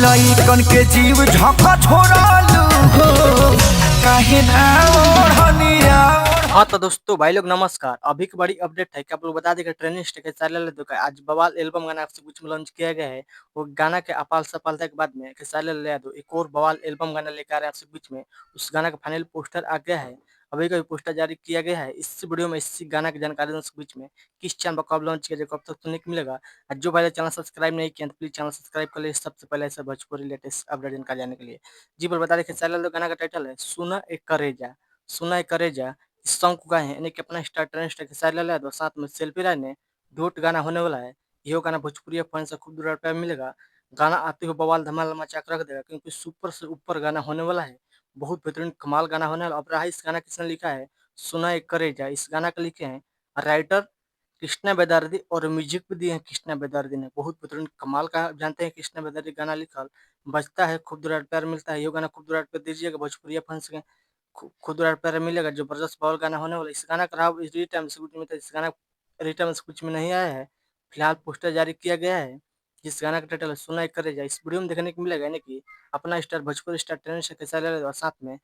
लइकन के जीव झका छोड़ालू हो काहे ना ओढ़निया। हाँ तो दोस्तों भाई लोग नमस्कार। अभी की बड़ी अपडेट है कि आप लोग बता दें कि ट्रेनिंग के सारे दुका आज बवाल एल्बम गाना आपसे कुछ में लॉन्च किया गया है। वो गाना के अपाल सफलता के बाद में खेसारी लाल यादव एक और बवाल एल्बम गाना लेकर आ रहे हैं आपसे बीच में। उस गाना का फाइनल पोस्टर आ गया है। अभी का भी पोस्टर जारी किया गया है। इस वीडियो में इसी गाना की जानकारी दूं उसके बीच में किस चैनल पर कब लॉन्च किया जाएगा, कब तक सुनने को मिलेगा। और जो भाई चैनल सब्सक्राइब नहीं किया तो प्लीज चैनल सब्सक्राइब कर ले सबसे पहले ऐसा भोजपुरी लेटेस्ट अपडेट जानकारी जाने के लिए। जी पर बता दें खेसारी लाल गाना का टाइटल है सुना एक करेजा। सुना एक करेजा इस सॉन्ग को गाए हैं यानी कि अपना star trend star Khesari Lal Yadav साथ में सेल्फी राय ने डोट गाना होने वाला है। यह गाना भोजपुरी फैन से खूब दुरार प्यार मिलेगा। गाना आते हुए बवाल धमाल मचा के रख देगा क्योंकि सुपर से ऊपर गाना होने वाला है। बहुत बेहतरीन कमाल गाना होने वाला। अब रहा इस गाना किसने लिखा है सुना एक करेजा, इस गाना का लिखे हैं राइटर कृष्णा बेदर्दी और म्यूजिक भी दिए हैं कृष्णा बेदर्दी ने। बहुत बेहतरीन कमाल का जानते हैं कृष्णा बेदर्दी गाना लिखल बजता है खूब दुरार प्यार मिलता है। ये गाना खूब दुरार प्यार दीजिएगा भोजपुरी फैंस के खुद रैप पर मिलेगा। जबरदस्त बवाल गाना होने वाला इस गाना का रहा रिटर्न से कुछ में था। इस गाना रिटर्न से कुछ में नहीं आया है। फिलहाल पोस्टर जारी किया गया है जिस गाना का टाइटल है सुना एक करेजा। इस वीडियो में देखने को मिलेगा यानी कि अपना स्टार भोजपुरी स्टार ट्रेंड से खेसारी लाल और साथ में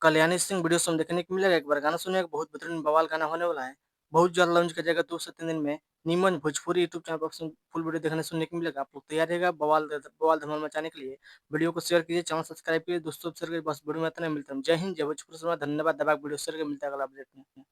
कल्याणी सिंह वीडियो में देखने को मिलेगा। एक बार गाना सुनेगा बहुत बेहतरीन बवाल गाना होने वाला है। बहुत जल्द लॉन्च कर जाएगा 2 से 3 दिन में। नीमन भोजपुरी यूट्यूब चैनल पर फुल वीडियो देखने सुनने को मिलेगा। आप लोग तैयार रहेगा बवाल बवाल धमाल मचाने के लिए। वीडियो को शेयर कीजिए, चैनल सब्सक्राइब कीजिए, दोस्तों शेयर करिए। बस वीडियो में इतना मिलता है। जय हिंद जय भोजपुरी। धन्यवाद। दबा वीडियो शेयर कर मिलता है अगला अपडेट में।